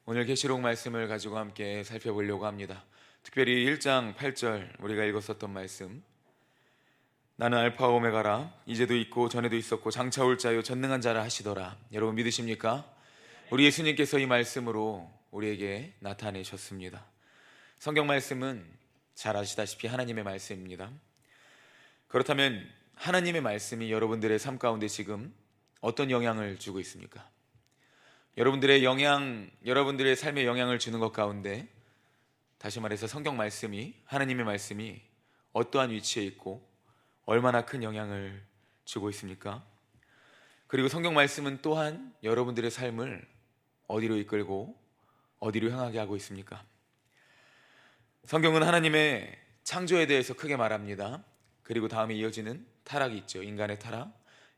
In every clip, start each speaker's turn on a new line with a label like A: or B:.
A: 오늘 계시록 말씀을 가지고 함께 살펴보려고 합니다. 특별히 1장 8절 우리가 읽었었던 말씀, 나는 알파 오메가라, 이제도 있고 전에도 있었고 장차 올 자요 전능한 자라 하시더라. 여러분 믿으십니까? 우리 예수님께서 이 말씀으로 우리에게 나타내셨습니다. 성경 말씀은 잘 아시다시피 하나님의 말씀입니다. 그렇다면 하나님의 말씀이 여러분들의 삶 가운데 지금 어떤 영향을 주고 있습니까? 여러분들의 삶에 영향을 주는 것 가운데, 다시 말해서 성경 말씀이, 하나님의 말씀이 어떠한 위치에 있고 얼마나 큰 영향을 주고 있습니까? 그리고 성경 말씀은 또한 여러분들의 삶을 어디로 이끌고 어디로 향하게 하고 있습니까? 성경은 하나님의 창조에 대해서 크게 말합니다. 그리고 다음에 이어지는 타락이 있죠. 인간의 타락.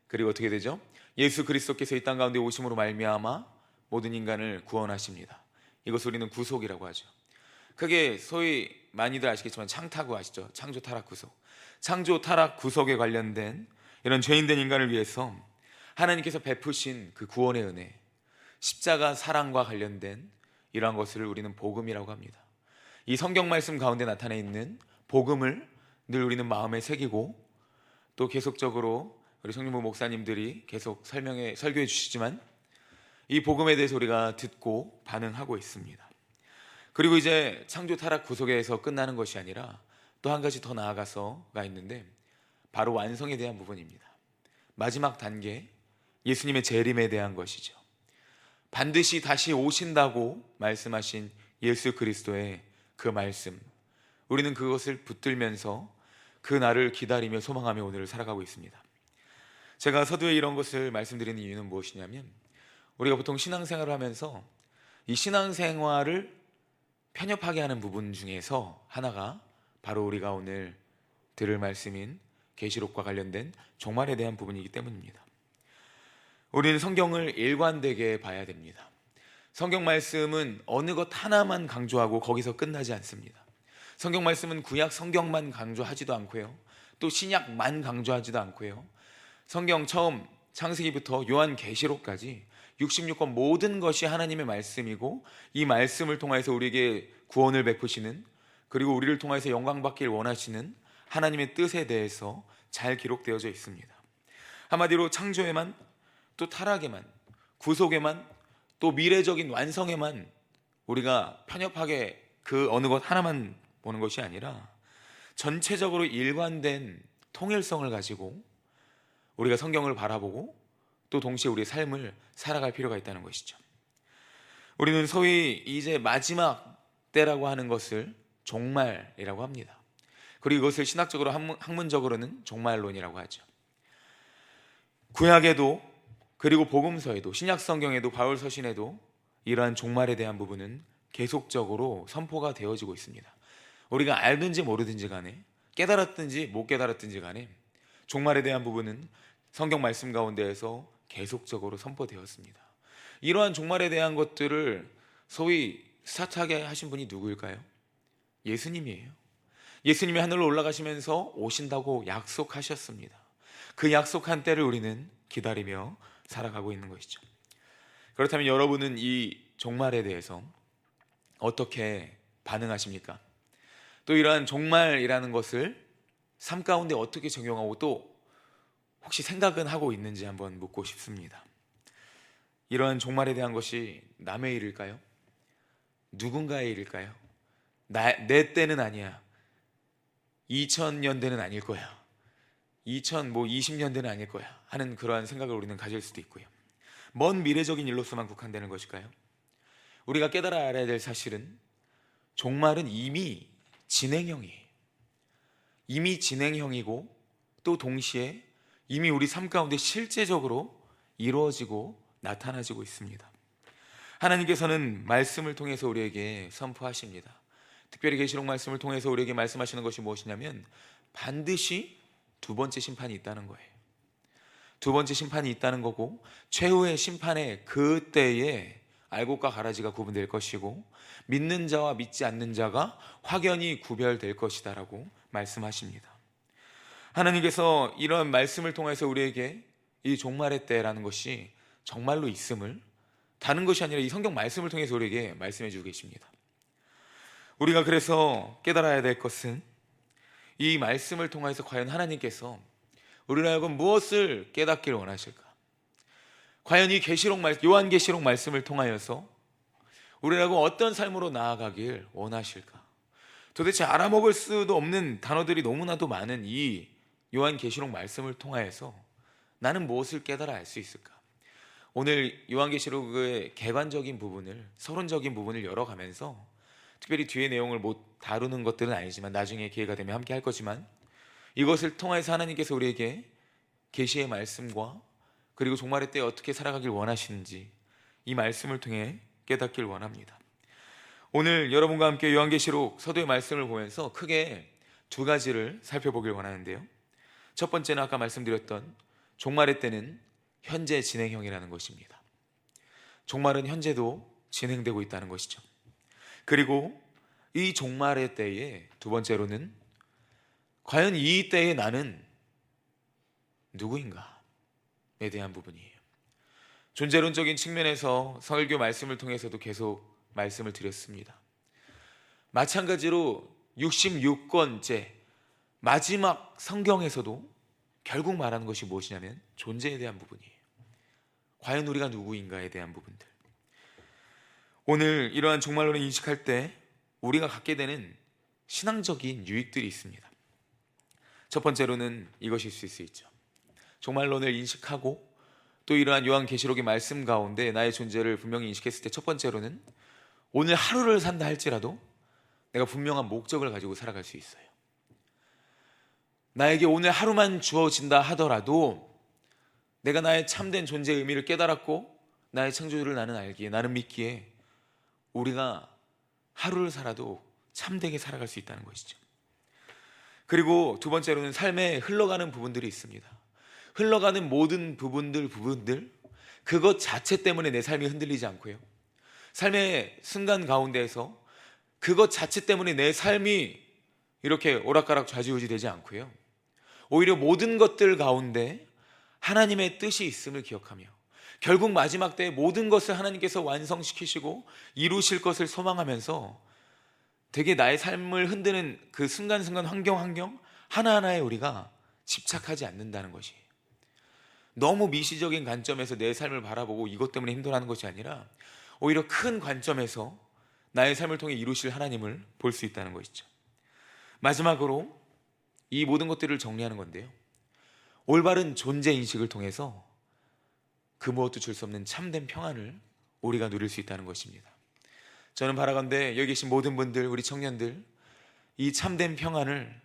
A: 그리고 어떻게 되죠? 예수 그리스도께서 이 땅 가운데 오심으로 말미암아 모든 인간을 구원하십니다. 이것을 우리는 구속이라고 하죠. 크게 소위 많이들 아시겠지만 창타구 아시죠? 창조 타락 구속. 창조 타락 구속에 관련된 이런 죄인된 인간을 위해서 하나님께서 베푸신 그 구원의 은혜, 십자가 사랑과 관련된 이러한 것을 우리는 복음이라고 합니다. 이 성경 말씀 가운데 나타나 있는 복음을 늘 우리는 마음에 새기고, 또 계속적으로 우리 성령부 목사님들이 계속 설교해 주시지만 이 복음에 대해서 우리가 듣고 반응하고 있습니다. 그리고 이제 창조 타락 구속에서 끝나는 것이 아니라 또 한 가지 더 나아가서가 있는데, 바로 완성에 대한 부분입니다. 마지막 단계, 예수님의 재림에 대한 것이죠. 반드시 다시 오신다고 말씀하신 예수 그리스도의 그 말씀, 우리는 그것을 붙들면서 그 날을 기다리며 소망하며 오늘을 살아가고 있습니다. 제가 서두에 이런 것을 말씀드리는 이유는 무엇이냐면, 우리가 보통 신앙생활을 하면서 이 신앙생활을 편협하게 하는 부분 중에서 하나가 바로 우리가 오늘 들을 말씀인 계시록과 관련된 종말에 대한 부분이기 때문입니다. 우리는 성경을 일관되게 봐야 됩니다. 성경 말씀은 어느 것 하나만 강조하고 거기서 끝나지 않습니다. 성경 말씀은 구약 성경만 강조하지도 않고요, 또 신약만 강조하지도 않고요, 성경 처음 창세기부터 요한 계시록까지 66권 모든 것이 하나님의 말씀이고, 이 말씀을 통해서 우리에게 구원을 베푸시는, 그리고 우리를 통해서 영광 받길 원하시는 하나님의 뜻에 대해서 잘 기록되어져 있습니다. 한마디로 창조에만, 또 타락에만, 구속에만, 또 미래적인 완성에만 우리가 편협하게 그 어느 것 하나만 보는 것이 아니라 전체적으로 일관된 통일성을 가지고 우리가 성경을 바라보고 또 동시에 우리의 삶을 살아갈 필요가 있다는 것이죠. 우리는 소위 이제 마지막 때라고 하는 것을 종말이라고 합니다. 그리고 이것을 신학적으로, 학문적으로는 종말론이라고 하죠. 구약에도, 그리고 복음서에도, 신약 성경에도, 바울 서신에도 이러한 종말에 대한 부분은 계속적으로 선포가 되어지고 있습니다. 우리가 알든지 모르든지 간에, 깨달았든지 못 깨달았든지 간에 종말에 대한 부분은 성경 말씀 가운데에서 계속적으로 선포되었습니다. 이러한 종말에 대한 것들을 소위 스타트하게 하신 분이 누구일까요? 예수님이에요. 예수님이 하늘로 올라가시면서 오신다고 약속하셨습니다. 그 약속한 때를 우리는 기다리며 살아가고 있는 것이죠. 그렇다면 여러분은 이 종말에 대해서 어떻게 반응하십니까? 또 이러한 종말이라는 것을 삶 가운데 어떻게 적용하고, 또 혹시 생각은 하고 있는지 한번 묻고 싶습니다. 이러한 종말에 대한 것이 남의 일일까요? 누군가의 일일까요? 내 때는 아니야, 2000년대는 아닐 거야, 2020년대는 아닐 거야 하는 그러한 생각을 우리는 가질 수도 있고요. 먼 미래적인 일로서만 국한되는 것일까요? 우리가 깨달아 알아야 될 사실은 종말은 이미 진행형이에요. 이미 진행형이고, 또 동시에 이미 우리 삶 가운데 실제적으로 이루어지고 나타나지고 있습니다. 하나님께서는 말씀을 통해서 우리에게 선포하십니다. 특별히 계시록 말씀을 통해서 우리에게 말씀하시는 것이 무엇이냐면, 반드시 두 번째 심판이 있다는 거예요. 두 번째 심판이 있다는 거고, 최후의 심판의 그때에 알곡과 가라지가 구분될 것이고, 믿는 자와 믿지 않는 자가 확연히 구별될 것이다 라고 말씀하십니다. 하나님께서 이런 말씀을 통해서 우리에게 이 종말의 때라는 것이 정말로 있음을, 다른 것이 아니라 이 성경 말씀을 통해서 우리에게 말씀해 주고 계십니다. 우리가 그래서 깨달아야 될 것은 이 말씀을 통해서 과연 하나님께서 우리로 하여금 무엇을 깨닫기를 원하실까? 과연 이 요한계시록 말씀을 통하여서 우리로 하여금 어떤 삶으로 나아가길 원하실까? 도대체 알아먹을 수도 없는 단어들이 너무나도 많은 이 요한계시록 말씀을 통하여서 나는 무엇을 깨달아 알 수 있을까? 오늘 요한계시록의 개관적인 부분을, 서론적인 부분을 열어가면서 특별히 뒤의 내용을 못 다루는 것들은 아니지만 나중에 기회가 되면 함께 할 거지만 이것을 통해서 하나님께서 우리에게 계시의 말씀과 그리고 종말의 때에 어떻게 살아가길 원하시는지 이 말씀을 통해 깨닫길 원합니다. 오늘 여러분과 함께 요한계시록 서두의 말씀을 보면서 크게 두 가지를 살펴보길 원하는데요. 첫 번째는 아까 말씀드렸던 종말의 때는 현재 진행형이라는 것입니다. 종말은 현재도 진행되고 있다는 것이죠. 그리고 이 종말의 때에 두 번째로는 과연 이 때에 나는 누구인가에 대한 부분이에요. 존재론적인 측면에서 설교 말씀을 통해서도 계속 말씀을 드렸습니다. 마찬가지로 66권째 마지막 성경에서도 결국 말하는 것이 무엇이냐면 존재에 대한 부분이에요. 과연 우리가 누구인가에 대한 부분들. 오늘 이러한 종말론을 인식할 때 우리가 갖게 되는 신앙적인 유익들이 있습니다. 첫 번째로는 이것일 수 있죠. 종말론을 인식하고 또 이러한 요한계시록의 말씀 가운데 나의 존재를 분명히 인식했을 때 첫 번째로는 오늘 하루를 산다 할지라도 내가 분명한 목적을 가지고 살아갈 수 있어요. 나에게 오늘 하루만 주어진다 하더라도 내가 나의 참된 존재의 의미를 깨달았고 나의 창조주를 나는 알기에, 나는 믿기에 우리가 하루를 살아도 참되게 살아갈 수 있다는 것이죠. 그리고 두 번째로는 삶에 흘러가는 부분들이 있습니다. 흘러가는 모든 부분들 그것 자체 때문에 내 삶이 흔들리지 않고요, 삶의 순간 가운데에서 그것 자체 때문에 내 삶이 이렇게 오락가락 좌지우지 되지 않고요, 오히려 모든 것들 가운데 하나님의 뜻이 있음을 기억하며 결국 마지막 때에 모든 것을 하나님께서 완성시키시고 이루실 것을 소망하면서 되게 나의 삶을 흔드는 그 순간순간 환경 하나하나에 우리가 집착하지 않는다는 것이에요. 너무 미시적인 관점에서 내 삶을 바라보고 이것 때문에 힘들어하는 것이 아니라 오히려 큰 관점에서 나의 삶을 통해 이루실 하나님을 볼 수 있다는 것이죠. 마지막으로 이 모든 것들을 정리하는 건데요, 올바른 존재 인식을 통해서 그 무엇도 줄 수 없는 참된 평안을 우리가 누릴 수 있다는 것입니다. 저는 바라건대 여기 계신 모든 분들, 우리 청년들, 이 참된 평안을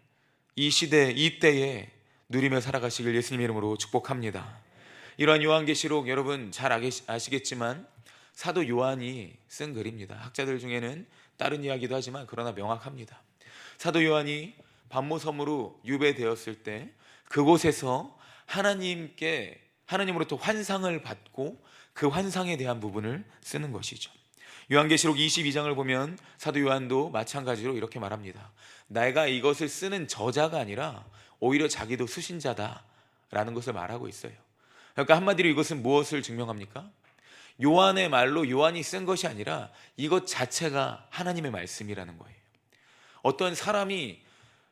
A: 이 시대, 이 때에 누리며 살아가시길 예수님 이름으로 축복합니다. 이러한 요한계시록 여러분 잘 아시겠지만 사도 요한이 쓴 글입니다. 학자들 중에는 다른 이야기도 하지만 그러나 명확합니다. 사도 요한이 반모섬으로 유배되었을 때 그곳에서 하나님으로부터 환상을 받고 그 환상에 대한 부분을 쓰는 것이죠. 요한계시록 22장을 보면 사도 요한도 마찬가지로 이렇게 말합니다. 내가 이것을 쓰는 저자가 아니라 오히려 자기도 수신자다라는 것을 말하고 있어요. 그러니까 한마디로 이것은 무엇을 증명합니까? 요한의 말로 요한이 쓴 것이 아니라 이것 자체가 하나님의 말씀이라는 거예요. 어떤 사람이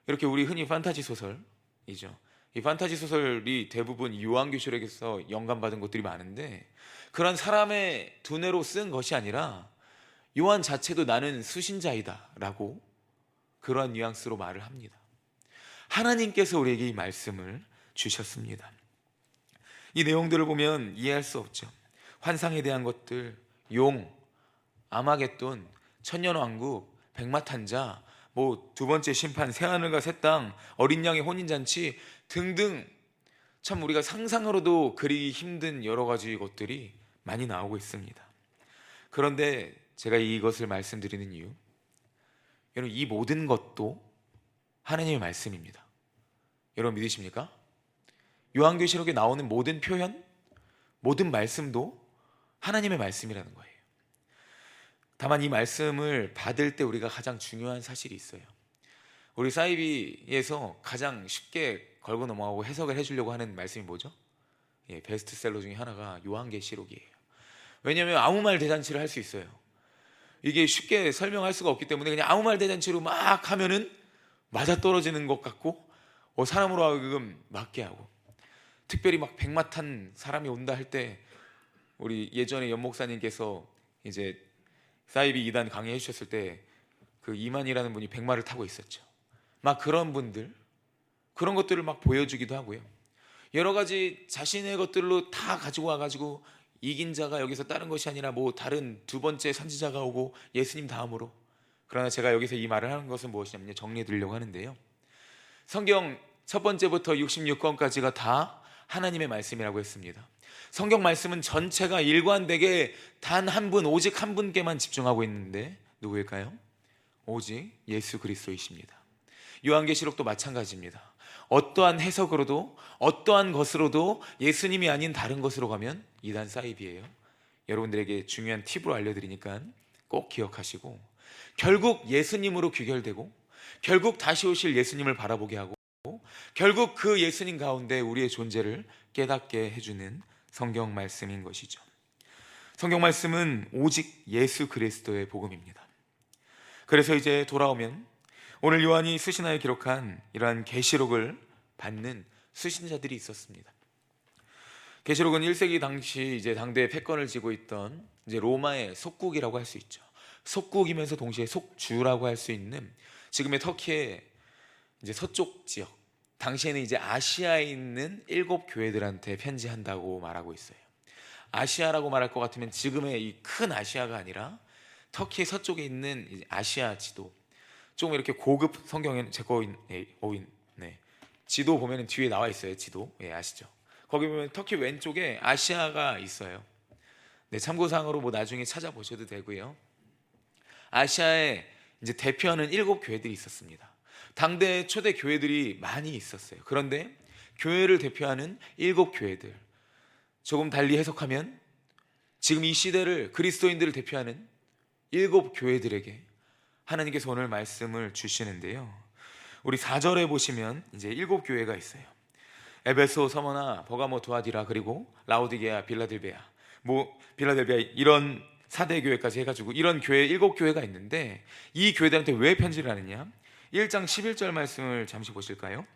A: 이렇게 우리 흔히 판타지 소설이죠. 이 판타지 소설이 대부분 요한계시록에서 영감받은 것들이 많은데 그런 사람의 두뇌로 쓴 것이 아니라 요한 자체도 나는 수신자이다 라고 그러한 뉘앙스로 말을 합니다. 하나님께서 우리에게 이 말씀을 주셨습니다. 이 내용들을 보면 이해할 수 없죠. 환상에 대한 것들, 용, 아마겟돈, 천년왕국, 백마탄자, 두 번째 심판, 새하늘과 새 땅, 어린 양의 혼인잔치 등등 참 우리가 상상으로도 그리기 힘든 여러 가지 것들이 많이 나오고 있습니다. 그런데 제가 이것을 말씀드리는 이유, 여러분 이 모든 것도 하나님의 말씀입니다. 여러분 믿으십니까? 요한계시록에 나오는 모든 표현, 모든 말씀도 하나님의 말씀이라는 거예요. 다만 이 말씀을 받을 때 우리가 가장 중요한 사실이 있어요. 우리 사이비에서 가장 쉽게 걸고 넘어가고 해석을 해주려고 하는 말씀이 뭐죠? 베스트셀러 중에 하나가 요한계시록이에요. 왜냐하면 아무 말 대잔치를 할 수 있어요. 이게 쉽게 설명할 수가 없기 때문에 그냥 아무 말 대잔치로 막 하면은 맞아떨어지는 것 같고 사람으로 하여금 맞게 하고, 특별히 막 백마 탄 사람이 온다 할 때 우리 예전에 연 목사님께서 이제 사이비 2단 강의해 주셨을 때 그 이만이라는 분이 백마를 타고 있었죠. 막 그런 분들, 그런 것들을 막 보여주기도 하고요. 여러 가지 자신의 것들로 다 가지고 와가지고 이긴 자가 여기서 다른 것이 아니라 뭐 다른 두 번째 선지자가 오고 예수님 다음으로. 그러나 제가 여기서 이 말을 하는 것은 무엇이냐면요, 정리해 드리려고 하는데요, 성경 첫 번째부터 66권까지가 다 하나님의 말씀이라고 했습니다. 성경 말씀은 전체가 일관되게 단 한 분, 오직 한 분께만 집중하고 있는데 누구일까요? 오직 예수 그리스도이십니다. 요한계시록도 마찬가지입니다. 어떠한 해석으로도 어떠한 것으로도 예수님이 아닌 다른 것으로 가면 이단 사이비예요. 여러분들에게 중요한 팁으로 알려드리니까 꼭 기억하시고, 결국 예수님으로 귀결되고 결국 다시 오실 예수님을 바라보게 하고 결국 그 예수님 가운데 우리의 존재를 깨닫게 해주는 성경 말씀인 것이죠. 성경 말씀은 오직 예수 그리스도의 복음입니다. 그래서 이제 돌아오면 오늘 요한이 수신하에 기록한 이러한 계시록을 받는 수신자들이 있었습니다. 계시록은 1세기 당시 이제 당대의 패권을 쥐고 있던 이제 로마의 속국이라고 할 수 있죠. 속국이면서 동시에 속주라고 할 수 있는 지금의 터키의 이제 서쪽 지역, 당시에는 이제 아시아에 있는 7 교회들한테 편지한다고 말하고 있어요. 아시아라고 말할 것 같으면 지금의 이 큰 아시아가 아니라 터키 서쪽에 있는 이제 아시아 지도, 조금 이렇게 고급 성경에는 지도 보면 뒤에 나와 있어요. 지도, 아시죠? 거기 보면 터키 왼쪽에 아시아가 있어요. 참고사항으로 뭐 나중에 찾아보셔도 되고요. 아시아에 이제 대표하는 7 교회들이 있었습니다. 당대 초대 교회들이 많이 있었어요. 그런데 교회를 대표하는 7 교회들, 조금 달리 해석하면 지금 이 시대를 그리스도인들을 대표하는 7 교회들에게 하나님께서 오늘 말씀을 주시는데요, 우리 4절에 보시면 이제 7 교회가 있어요. 에베소, 서머나, 버가모, 두아디라, 그리고 라오디게아, 빌라델베아, 빌라델베아, 이런 4대 교회까지 해가지고 이런 교회 7 교회가 있는데, 이 교회들한테 왜 편지를 하느냐? 1장 11절 말씀을 잠시 보실까요?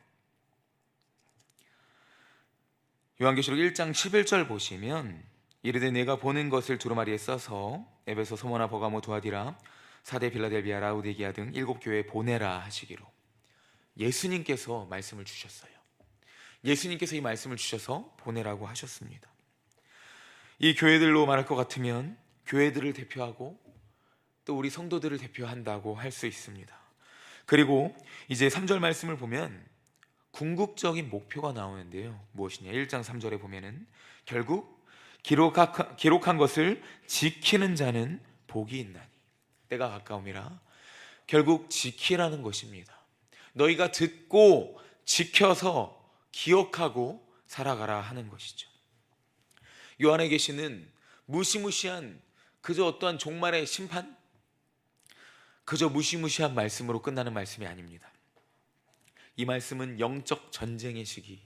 A: 요한계시록 1장 11절 보시면, 이르되 내가 보는 것을 두루마리에 써서 에베소, 소모나, 버가모, 두아디라, 4대 빌라델비아, 라우디게아 등 7 교회에 보내라 하시기로 예수님께서 말씀을 주셨어요. 예수님께서 이 말씀을 주셔서 보내라고 하셨습니다. 이 교회들로 말할 것 같으면 교회들을 대표하고 또 우리 성도들을 대표한다고 할 수 있습니다. 그리고 이제 3절 말씀을 보면 궁극적인 목표가 나오는데요, 무엇이냐? 1장 3절에 보면은 결국 기록한 것을 지키는 자는 복이 있나니 때가 가까움이라. 결국 지키라는 것입니다. 너희가 듣고 지켜서 기억하고 살아가라 하는 것이죠. 요한의 계시는 무시무시한 그저 어떠한 종말의 심판, 그저 무시무시한 말씀으로 끝나는 말씀이 아닙니다. 이 말씀은 영적 전쟁의 시기,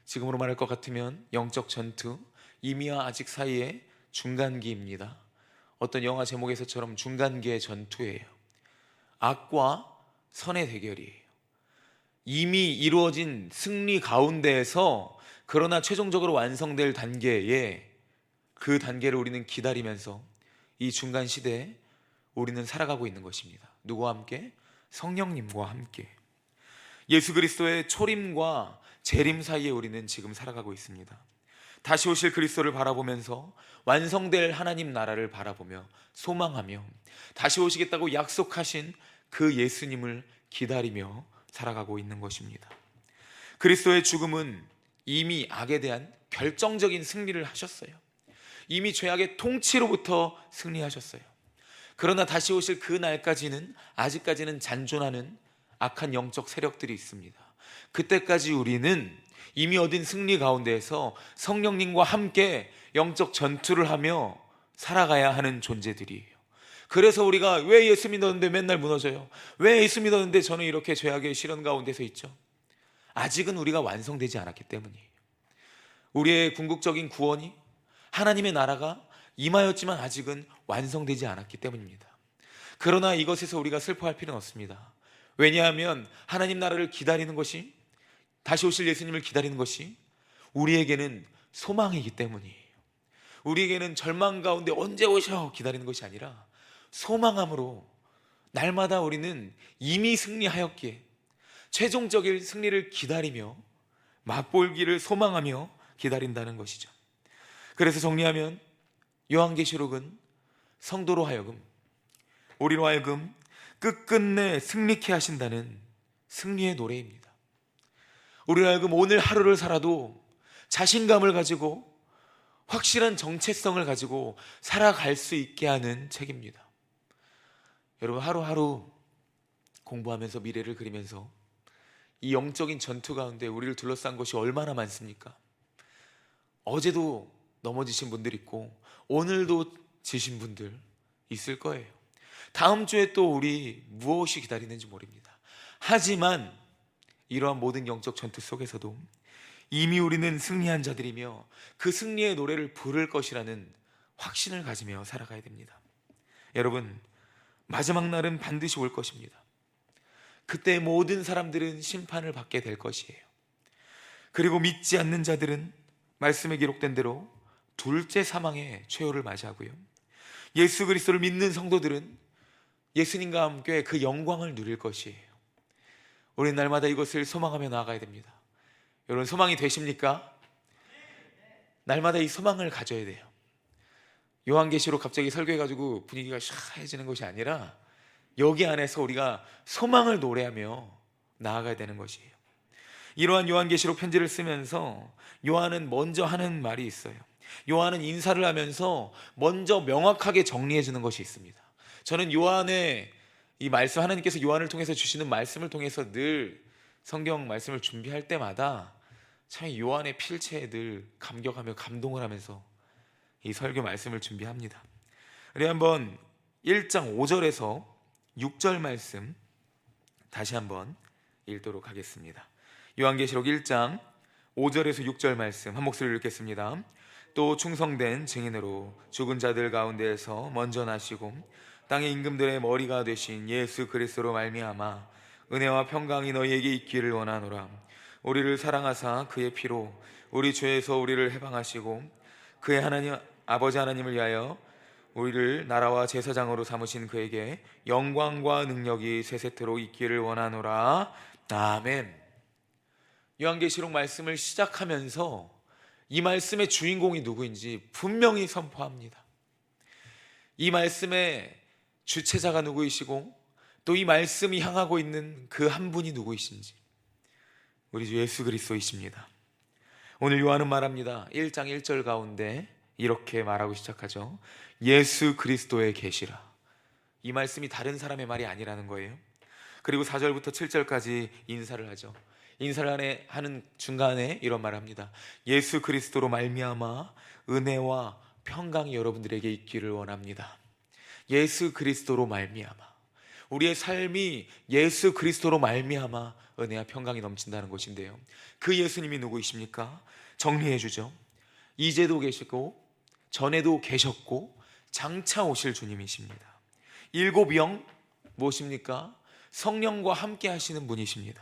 A: 지금으로 말할 것 같으면 영적 전투, 이미와 아직 사이의 중간기입니다. 어떤 영화 제목에서처럼 중간기의 전투예요. 악과 선의 대결이에요. 이미 이루어진 승리 가운데에서 그러나 최종적으로 완성될 단계에, 그 단계를 우리는 기다리면서 이 중간 시대에 우리는 살아가고 있는 것입니다. 누구와 함께? 성령님과 함께. 예수 그리스도의 초림과 재림 사이에 우리는 지금 살아가고 있습니다. 다시 오실 그리스도를 바라보면서 완성될 하나님 나라를 바라보며 소망하며 다시 오시겠다고 약속하신 그 예수님을 기다리며 살아가고 있는 것입니다. 그리스도의 죽음은 이미 악에 대한 결정적인 승리를 하셨어요. 이미 죄악의 통치로부터 승리하셨어요. 그러나 다시 오실 그 날까지는 아직까지는 잔존하는 악한 영적 세력들이 있습니다. 그때까지 우리는 이미 얻은 승리 가운데에서 성령님과 함께 영적 전투를 하며 살아가야 하는 존재들이에요. 그래서 우리가 왜 예수 믿었는데 맨날 무너져요? 왜 예수 믿었는데 저는 이렇게 죄악의 시련 가운데서 있죠? 아직은 우리가 완성되지 않았기 때문이에요. 우리의 궁극적인 구원이, 하나님의 나라가 임하였지만 아직은 완성되지 않았기 때문입니다. 그러나 이것에서 우리가 슬퍼할 필요는 없습니다. 왜냐하면 하나님 나라를 기다리는 것이, 다시 오실 예수님을 기다리는 것이 우리에게는 소망이기 때문이에요. 우리에게는 절망 가운데 언제 오셔 기다리는 것이 아니라 소망함으로 날마다 우리는 이미 승리하였기에 최종적인 승리를 기다리며 맛볼기를 소망하며 기다린다는 것이죠. 그래서 정리하면 요한계시록은 성도로 하여금, 우리로 하여금 끝끝내 승리케 하신다는 승리의 노래입니다. 우리로 하여금 오늘 하루를 살아도 자신감을 가지고 확실한 정체성을 가지고 살아갈 수 있게 하는 책입니다. 여러분, 하루하루 공부하면서 미래를 그리면서 이 영적인 전투 가운데 우리를 둘러싼 것이 얼마나 많습니까? 어제도 넘어지신 분들 있고 오늘도 지신 분들 있을 거예요. 다음 주에 또 우리 무엇이 기다리는지 모릅니다. 하지만 이러한 모든 영적 전투 속에서도 이미 우리는 승리한 자들이며 그 승리의 노래를 부를 것이라는 확신을 가지며 살아가야 됩니다. 여러분, 마지막 날은 반드시 올 것입니다. 그때 모든 사람들은 심판을 받게 될 것이에요. 그리고 믿지 않는 자들은 말씀에 기록된 대로 둘째 사망의 최후를 맞이하고요, 예수 그리스도를 믿는 성도들은 예수님과 함께 그 영광을 누릴 것이에요. 우리는 날마다 이것을 소망하며 나아가야 됩니다. 여러분, 소망이 되십니까? 날마다 이 소망을 가져야 돼요. 요한계시록 갑자기 설교해가지고 분위기가 샤해지는 것이 아니라 여기 안에서 우리가 소망을 노래하며 나아가야 되는 것이에요. 이러한 요한계시록 편지를 쓰면서 요한은 먼저 하는 말이 있어요. 요한은 인사를 하면서 먼저 명확하게 정리해 주는 것이 있습니다. 저는 요한의 이 말씀, 하나님께서 요한을 통해서 주시는 말씀을 통해서 늘 성경 말씀을 준비할 때마다 참 요한의 필체에 늘 감격하며 감동을 하면서 이 설교 말씀을 준비합니다. 우리 한번 1장 5절에서 6절 말씀 다시 한번 읽도록 하겠습니다. 요한계시록 1장 5절에서 6절 말씀 한 목소리로 읽겠습니다. 또 충성된 증인으로 죽은 자들 가운데에서 먼저 나시고 땅의 임금들의 머리가 되신 예수 그리스도로 말미암아 은혜와 평강이 너희에게 있기를 원하노라. 우리를 사랑하사 그의 피로 우리 죄에서 우리를 해방하시고 그의 하나님 아버지 하나님을 위하여 우리를 나라와 제사장으로 삼으신 그에게 영광과 능력이 세세토록 있기를 원하노라. 아멘. 요한계시록 말씀을 시작하면서 이 말씀의 주인공이 누구인지 분명히 선포합니다. 이 말씀의 주체자가 누구이시고 또 이 말씀이 향하고 있는 그 한 분이 누구이신지, 우리 주 예수 그리스도이십니다. 오늘 요한은 말합니다. 1장 1절 가운데 이렇게 말하고 시작하죠. 예수 그리스도의 계시라. 이 말씀이 다른 사람의 말이 아니라는 거예요. 그리고 4절부터 7절까지 인사를 하죠. 인사를 하는 중간에 이런 말을 합니다. 예수 그리스도로 말미암아 은혜와 평강이 여러분들에게 있기를 원합니다. 예수 그리스도로 말미암아, 우리의 삶이 예수 그리스도로 말미암아 은혜와 평강이 넘친다는 것인데요, 그 예수님이 누구이십니까? 정리해 주죠. 이제도 계시고 전에도 계셨고 장차 오실 주님이십니다. 일곱 영 무엇입니까? 성령과 함께 하시는 분이십니다.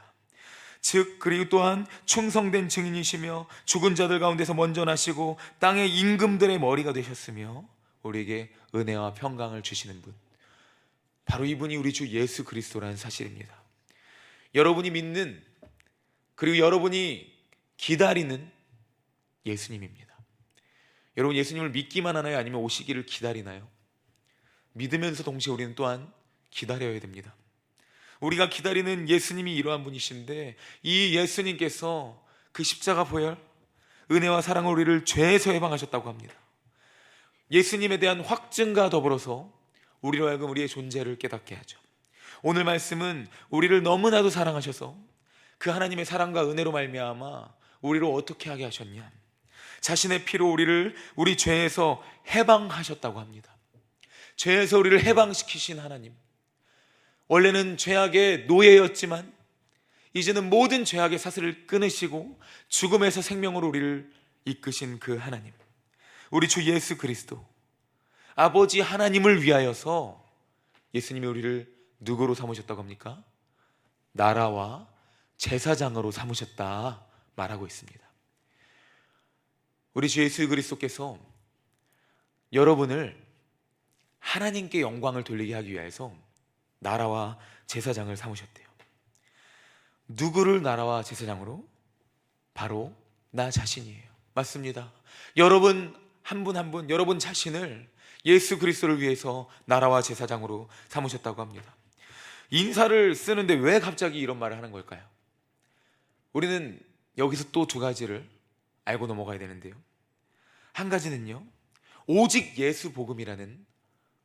A: 즉 그리고 또한 충성된 증인이시며 죽은 자들 가운데서 먼저 나시고 땅의 임금들의 머리가 되셨으며 우리에게 은혜와 평강을 주시는 분, 바로 이분이 우리 주 예수 그리스도라는 사실입니다. 여러분이 믿는, 그리고 여러분이 기다리는 예수님입니다. 여러분, 예수님을 믿기만 하나요? 아니면 오시기를 기다리나요? 믿으면서 동시에 우리는 또한 기다려야 됩니다. 우리가 기다리는 예수님이 이러한 분이신데, 이 예수님께서 그 십자가 보혈, 은혜와 사랑으로 우리를 죄에서 해방하셨다고 합니다. 예수님에 대한 확증과 더불어서 우리로 하여금 우리의 존재를 깨닫게 하죠. 오늘 말씀은 우리를 너무나도 사랑하셔서 그 하나님의 사랑과 은혜로 말미암아 우리를 어떻게 하게 하셨냐, 자신의 피로 우리를 우리 죄에서 해방하셨다고 합니다. 죄에서 우리를 해방시키신 하나님, 원래는 죄악의 노예였지만 이제는 모든 죄악의 사슬을 끊으시고 죽음에서 생명으로 우리를 이끄신 그 하나님, 우리 주 예수 그리스도, 아버지 하나님을 위하여서 예수님이 우리를 누구로 삼으셨다고 합니까? 나라와 제사장으로 삼으셨다 말하고 있습니다. 우리 주 예수 그리스도께서 여러분을 하나님께 영광을 돌리게 하기 위해서 나라와 제사장을 삼으셨대요. 누구를 나라와 제사장으로? 바로 나 자신이에요. 맞습니다. 여러분 한 분 한 분 여러분 자신을 예수 그리스도를 위해서 나라와 제사장으로 삼으셨다고 합니다. 인사를 쓰는데 왜 갑자기 이런 말을 하는 걸까요? 우리는 여기서 또 두 가지를 알고 넘어가야 되는데요. 한 가지는요, 오직 예수 복음이라는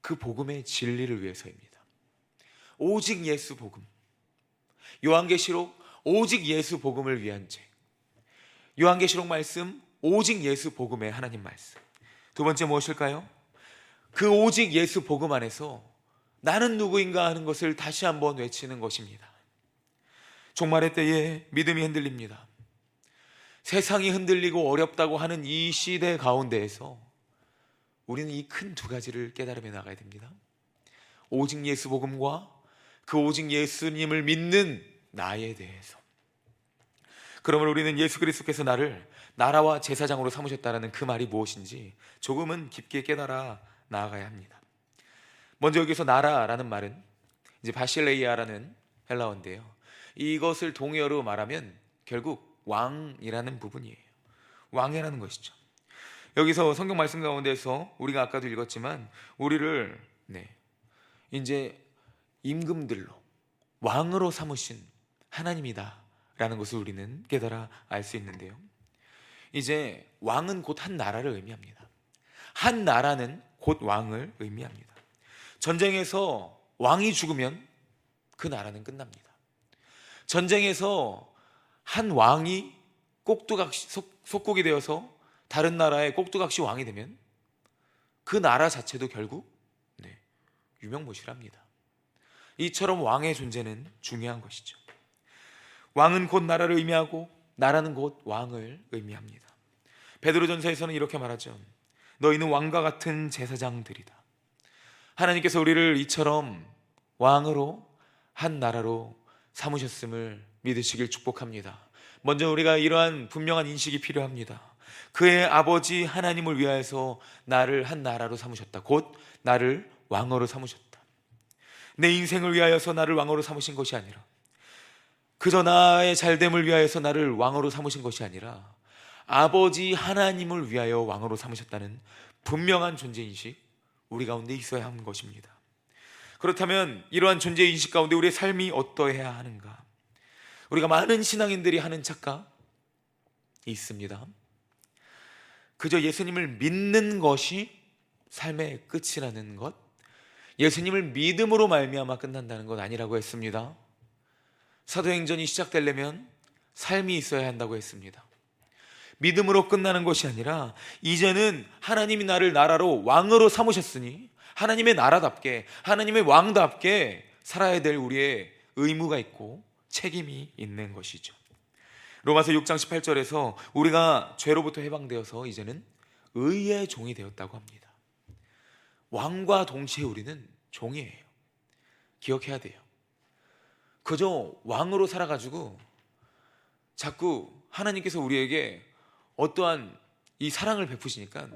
A: 그 복음의 진리를 위해서입니다. 오직 예수 복음. 요한계시록 오직 예수 복음을 위한 죄. 요한계시록 말씀 오직 예수 복음의 하나님 말씀. 두 번째 무엇일까요? 그 오직 예수 복음 안에서 나는 누구인가 하는 것을 다시 한번 외치는 것입니다. 종말의 때에 믿음이 흔들립니다. 세상이 흔들리고 어렵다고 하는 이 시대 가운데에서 우리는 이 큰 두 가지를 깨달으며 나가야 됩니다. 오직 예수 복음과 그 오직 예수님을 믿는 나에 대해서. 그러면 우리는 예수 그리스도께서 나를 나라와 제사장으로 삼으셨다라는 그 말이 무엇인지 조금은 깊게 깨달아 나아가야 합니다. 먼저 여기서 나라라는 말은 이제 바실레이아라는 헬라어인데요. 이것을 동의어로 말하면 결국 왕이라는 부분이에요. 왕이라는 것이죠. 여기서 성경 말씀 가운데서 우리가 아까도 읽었지만 우리를 이제 임금들로 왕으로 삼으신 하나님이다 라는 것을 우리는 깨달아 알 수 있는데요. 이제 왕은 곧 한 나라를 의미합니다. 한 나라는 곧 왕을 의미합니다. 전쟁에서 왕이 죽으면 그 나라는 끝납니다. 전쟁에서 한 왕이 속국이 되어서 다른 나라의 꼭두각시 왕이 되면 그 나라 자체도 결국 유명무실합니다. 이처럼 왕의 존재는 중요한 것이죠. 왕은 곧 나라를 의미하고 나라는 곧 왕을 의미합니다. 베드로전서에서는 이렇게 말하죠. 너희는 왕과 같은 제사장들이다. 하나님께서 우리를 이처럼 왕으로 한 나라로 삼으셨음을 믿으시길 축복합니다. 먼저 우리가 이러한 분명한 인식이 필요합니다. 그의 아버지 하나님을 위하여서 나를 한 나라로 삼으셨다. 곧 나를 왕으로 삼으셨다. 내 인생을 위하여서 나를 왕으로 삼으신 것이 아니라 그저 나의 잘됨을 위하여서 나를 왕으로 삼으신 것이 아니라 아버지 하나님을 위하여 왕으로 삼으셨다는 분명한 존재인식 우리 가운데 있어야 하는 것입니다. 그렇다면 이러한 존재인식 가운데 우리의 삶이 어떠해야 하는가? 우리가 많은 신앙인들이 하는 착각이 있습니다. 그저 예수님을 믿는 것이 삶의 끝이라는 것, 예수님을 믿음으로 말미암아 끝난다는 것 아니라고 했습니다. 사도행전이 시작되려면 삶이 있어야 한다고 했습니다. 믿음으로 끝나는 것이 아니라 이제는 하나님이 나를 나라로 왕으로 삼으셨으니 하나님의 나라답게 하나님의 왕답게 살아야 될 우리의 의무가 있고 책임이 있는 것이죠. 로마서 6장 18절에서 우리가 죄로부터 해방되어서 이제는 의의 종이 되었다고 합니다. 왕과 동시에 우리는 종이에요. 기억해야 돼요. 그저 왕으로 살아가지고 자꾸 하나님께서 우리에게 어떠한 이 사랑을 베푸시니까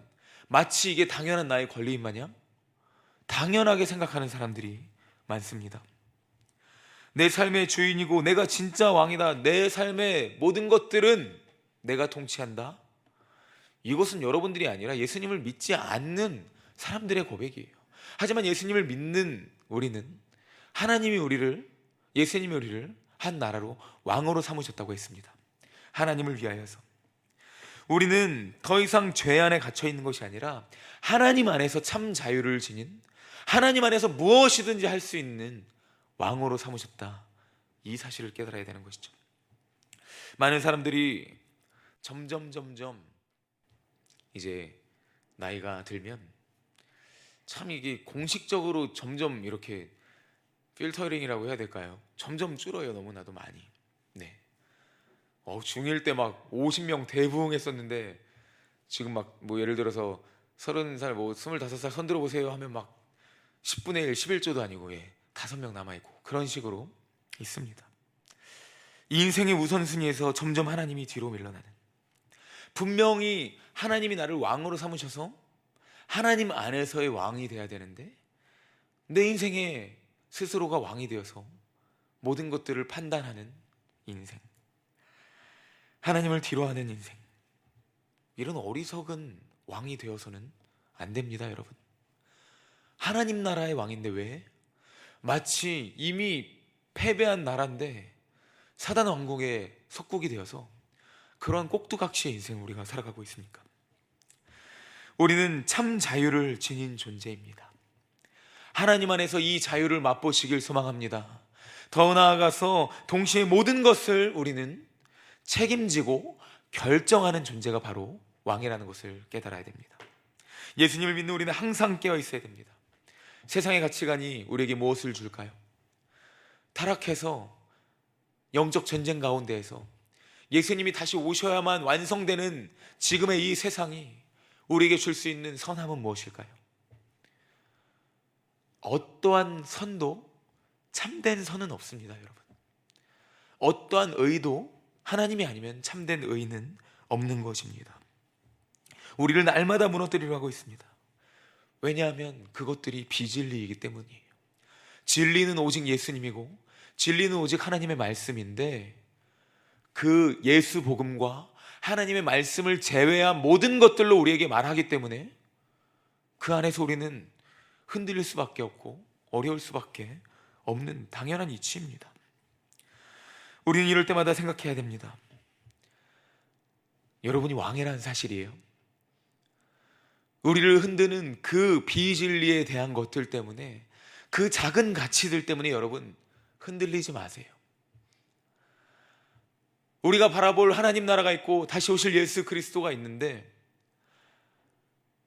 A: 마치 이게 당연한 나의 권리인 마냥 당연하게 생각하는 사람들이 많습니다. 내 삶의 주인이고 내가 진짜 왕이다. 내 삶의 모든 것들은 내가 통치한다. 이것은 여러분들이 아니라 예수님을 믿지 않는 사람들의 고백이에요. 하지만 예수님을 믿는 우리는 예수님이 우리를 한 나라로 왕으로 삼으셨다고 했습니다. 하나님을 위하여서 우리는 더 이상 죄 안에 갇혀 있는 것이 아니라 하나님 안에서 참 자유를 지닌 하나님 안에서 무엇이든지 할 수 있는 왕으로 삼으셨다. 이 사실을 깨달아야 되는 것이죠. 많은 사람들이 점점 이제 나이가 들면 참 이게 공식적으로 점점 이렇게 필터링이라고 해야 될까요? 점점 줄어요. 너무나도 많이. 중1 때 막 50명 대부흥했었는데 지금 막 뭐 예를 들어서 30살 뭐 25살 손 들어보세요 하면 막 10분의 1, 11조도 아니고 5명 남아있고 그런 식으로 있습니다. 이 인생의 우선순위에서 점점 하나님이 뒤로 밀려나는, 분명히 하나님이 나를 왕으로 삼으셔서 하나님 안에서의 왕이 돼야 되는데 내 인생에 스스로가 왕이 되어서 모든 것들을 판단하는 인생, 하나님을 뒤로하는 인생, 이런 어리석은 왕이 되어서는 안 됩니다. 여러분, 하나님 나라의 왕인데 왜 마치 이미 패배한 나라인데 사단 왕국의 속국이 되어서 그런 꼭두각시의 인생을 우리가 살아가고 있습니까? 우리는 참 자유를 지닌 존재입니다. 하나님 안에서 이 자유를 맛보시길 소망합니다. 더 나아가서 동시에 모든 것을 우리는 책임지고 결정하는 존재가 바로 왕이라는 것을 깨달아야 됩니다. 예수님을 믿는 우리는 항상 깨어 있어야 됩니다. 세상의 가치관이 우리에게 무엇을 줄까요? 타락해서 영적 전쟁 가운데에서 예수님이 다시 오셔야만 완성되는 지금의 이 세상이 우리에게 줄 수 있는 선함은 무엇일까요? 어떠한 선도 참된 선은 없습니다. 여러분, 어떠한 의도 하나님이 아니면 참된 의는 없는 것입니다. 우리를 날마다 무너뜨리려 하고 있습니다. 왜냐하면 그것들이 비진리이기 때문이에요. 진리는 오직 예수님이고 진리는 오직 하나님의 말씀인데 그 예수 복음과 하나님의 말씀을 제외한 모든 것들로 우리에게 말하기 때문에 그 안에서 우리는 흔들릴 수밖에 없고 어려울 수밖에 없는 당연한 이치입니다. 우리는 이럴 때마다 생각해야 됩니다. 여러분이 왕이라는 사실이에요. 우리를 흔드는 그 비진리에 대한 것들 때문에, 그 작은 가치들 때문에 여러분 흔들리지 마세요. 우리가 바라볼 하나님 나라가 있고 다시 오실 예수 그리스도가 있는데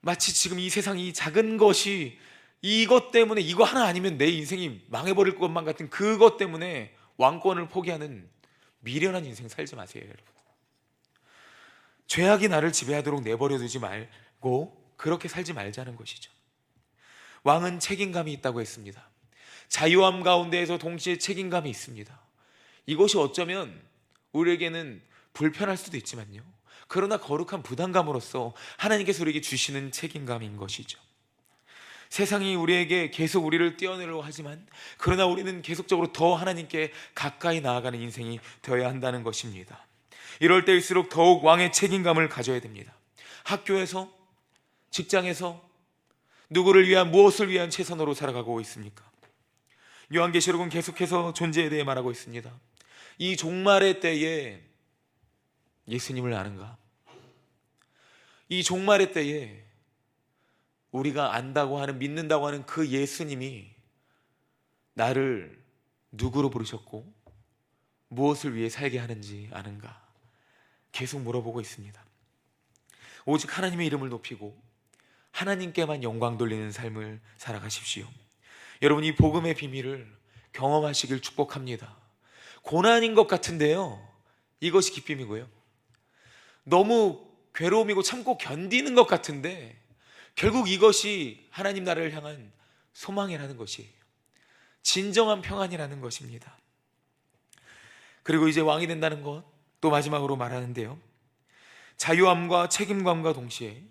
A: 마치 지금 이 세상이 이 작은 것이 이것 때문에, 이거 하나 아니면 내 인생이 망해버릴 것만 같은 그것 때문에 왕권을 포기하는 미련한 인생 살지 마세요. 여러분, 죄악이 나를 지배하도록 내버려 두지 말고 그렇게 살지 말자는 것이죠. 왕은 책임감이 있다고 했습니다. 자유함 가운데에서 동시에 책임감이 있습니다. 이것이 어쩌면 우리에게는 불편할 수도 있지만요, 그러나 거룩한 부담감으로써 하나님께서 우리에게 주시는 책임감인 것이죠. 세상이 우리에게 계속 우리를 떼어내려고 하지만 그러나 우리는 계속적으로 더 하나님께 가까이 나아가는 인생이 되어야 한다는 것입니다. 이럴 때일수록 더욱 왕의 책임감을 가져야 됩니다. 학교에서, 직장에서 누구를 위한, 무엇을 위한 최선으로 살아가고 있습니까? 요한계시록은 계속해서 존재에 대해 말하고 있습니다. 이 종말의 때에 예수님을 아는가? 이 종말의 때에 우리가 안다고 하는, 믿는다고 하는 그 예수님이 나를 누구로 부르셨고 무엇을 위해 살게 하는지 아는가? 계속 물어보고 있습니다. 오직 하나님의 이름을 높이고 하나님께만 영광 돌리는 삶을 살아가십시오. 여러분, 이 복음의 비밀을 경험하시길 축복합니다. 고난인 것 같은데요, 이것이 기쁨이고요. 너무 괴로움이고 참고 견디는 것 같은데 결국 이것이 하나님 나라를 향한 소망이라는 것이에요. 진정한 평안이라는 것입니다. 그리고 이제 왕이 된다는 것, 또 마지막으로 말하는데요, 자유함과 책임감과 동시에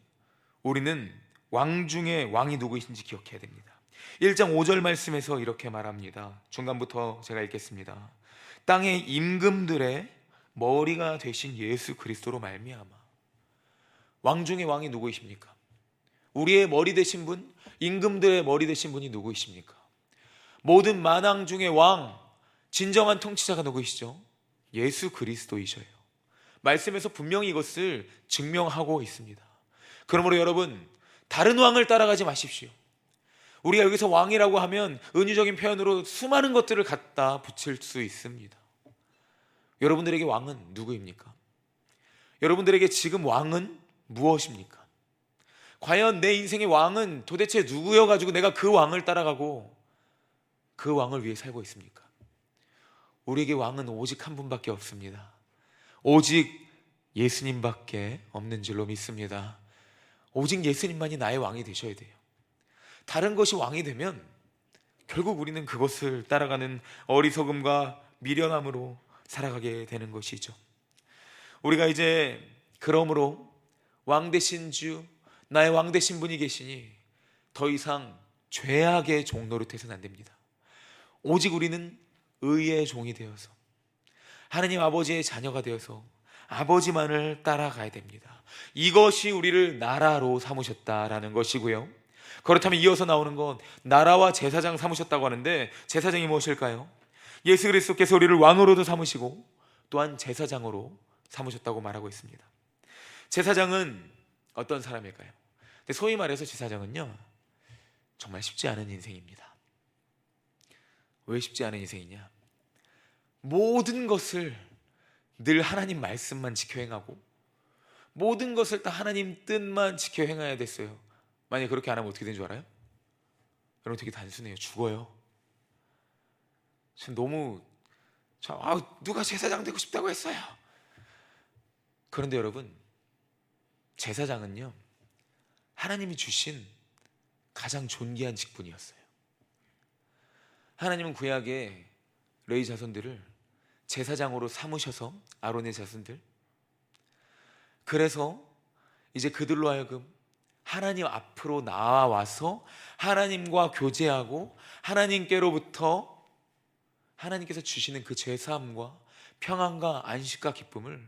A: 우리는 왕 중에 왕이 누구이신지 기억해야 됩니다. 1장 5절 말씀에서 이렇게 말합니다. 중간부터 제가 읽겠습니다. 땅의 임금들의 머리가 되신 예수 그리스도로 말미암아. 왕 중에 왕이 누구이십니까? 우리의 머리 되신 분, 임금들의 머리 되신 분이 누구이십니까? 모든 만왕 중에 왕, 진정한 통치자가 누구이시죠? 예수 그리스도이셔요. 말씀에서 분명히 이것을 증명하고 있습니다. 그러므로 여러분, 다른 왕을 따라가지 마십시오. 우리가 여기서 왕이라고 하면 은유적인 표현으로 수많은 것들을 갖다 붙일 수 있습니다. 여러분들에게 왕은 누구입니까? 여러분들에게 지금 왕은 무엇입니까? 과연 내 인생의 왕은 도대체 누구여가지고 내가 그 왕을 따라가고 그 왕을 위해 살고 있습니까? 우리에게 왕은 오직 한 분밖에 없습니다. 오직 예수님밖에 없는 줄로 믿습니다. 오직 예수님만이 나의 왕이 되셔야 돼요. 다른 것이 왕이 되면 결국 우리는 그것을 따라가는 어리석음과 미련함으로 살아가게 되는 것이죠. 우리가 이제 그러므로 왕 되신 주, 나의 왕 되신 분이 계시니 더 이상 죄악의 종 노릇해서는 안 됩니다. 오직 우리는 의의 종이 되어서 하나님 아버지의 자녀가 되어서 아버지만을 따라가야 됩니다. 이것이 우리를 나라로 삼으셨다라는 것이고요. 그렇다면 이어서 나오는 건 나라와 제사장 삼으셨다고 하는데, 제사장이 무엇일까요? 예수 그리스도께서 우리를 왕으로도 삼으시고 또한 제사장으로 삼으셨다고 말하고 있습니다. 제사장은 어떤 사람일까요? 소위 말해서 제사장은요, 정말 쉽지 않은 인생입니다. 왜 쉽지 않은 인생이냐? 모든 것을 늘 하나님 말씀만 지켜 행하고 모든 것을 다 하나님 뜻만 지켜 행해야 됐어요. 만약에 그렇게 안 하면 어떻게 되는 줄 알아요? 여러분, 되게 단순해요. 죽어요. 누가 제사장 되고 싶다고 했어요. 그런데 여러분, 제사장은요, 하나님이 주신 가장 존귀한 직분이었어요. 하나님은 구약에 레위 자손들을 제사장으로 삼으셔서, 아론의 자손들, 그래서 이제 그들로 하여금 하나님 앞으로 나와서 하나님과 교제하고 하나님께로부터 하나님께서 주시는 그 죄사함과 평안과 안식과 기쁨을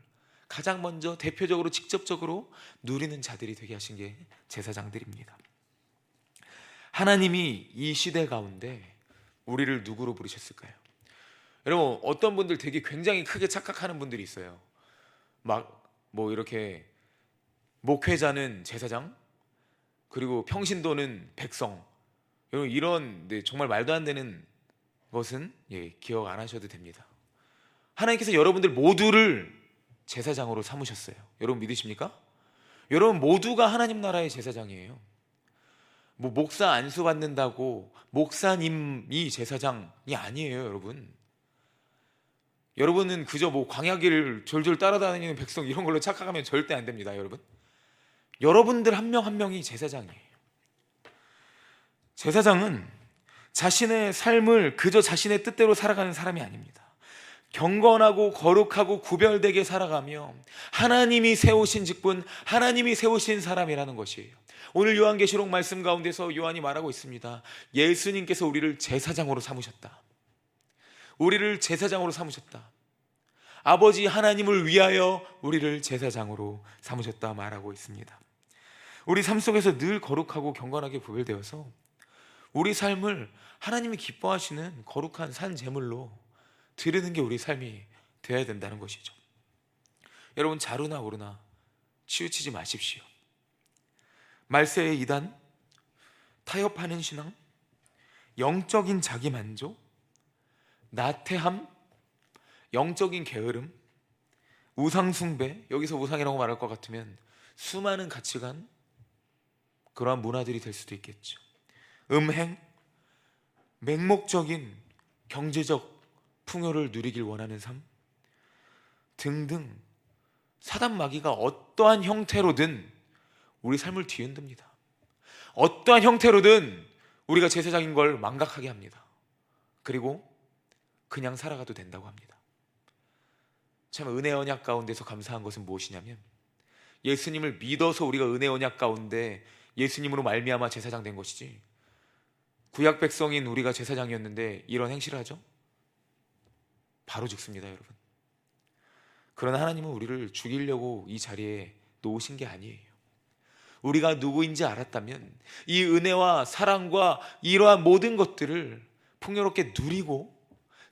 A: 가장 먼저 대표적으로 직접적으로 누리는 자들이 되게 하신 게 제사장들입니다. 하나님이 이 시대 가운데 우리를 누구로 부르셨을까요? 여러분, 어떤 분들 되게 굉장히 크게 착각하는 분들이 있어요. 이렇게 목회자는 제사장, 그리고 평신도는 백성. 여러분, 이런 정말 말도 안 되는 것은 기억 안 하셔도 됩니다. 하나님께서 여러분들 모두를 제사장으로 삼으셨어요. 여러분 믿으십니까? 여러분 모두가 하나님 나라의 제사장이에요. 목사 안수 받는다고 목사님이 제사장이 아니에요, 여러분. 여러분은 그저 광야길을 졸졸 따라다니는 백성 이런 걸로 착각하면 절대 안 됩니다, 여러분. 여러분들 한 명 한 명이 제사장이에요. 제사장은 자신의 삶을 그저 자신의 뜻대로 살아가는 사람이 아닙니다. 경건하고 거룩하고 구별되게 살아가며 하나님이 세우신 직분, 하나님이 세우신 사람이라는 것이에요. 오늘 요한계시록 말씀 가운데서 요한이 말하고 있습니다. 예수님께서 우리를 제사장으로 삼으셨다. 우리를 제사장으로 삼으셨다. 아버지 하나님을 위하여 우리를 제사장으로 삼으셨다 말하고 있습니다. 우리 삶 속에서 늘 거룩하고 경건하게 구별되어서 우리 삶을 하나님이 기뻐하시는 거룩한 산 제물로 드리는 게 우리 삶이 되어야 된다는 것이죠. 여러분, 자루나 오르나 치우치지 마십시오. 말세의 이단, 타협하는 신앙, 영적인 자기만족, 나태함, 영적인 게으름, 우상숭배, 여기서 우상이라고 말할 것 같으면 수많은 가치관, 그러한 문화들이 될 수도 있겠죠. 음행, 맹목적인 경제적 풍요를 누리길 원하는 삶 등등, 사단 마귀가 어떠한 형태로든 우리 삶을 뒤흔듭니다. 어떠한 형태로든 우리가 제사장인 걸 망각하게 합니다. 그리고 그냥 살아가도 된다고 합니다. 참, 은혜 언약 가운데서 감사한 것은 무엇이냐면, 예수님을 믿어서 우리가 은혜 언약 가운데 예수님으로 말미암아 제사장 된 것이지, 구약 백성인 우리가 제사장이었는데 이런 행실을 하죠? 바로 죽습니다, 여러분. 그러나 하나님은 우리를 죽이려고 이 자리에 놓으신 게 아니에요. 우리가 누구인지 알았다면 이 은혜와 사랑과 이러한 모든 것들을 풍요롭게 누리고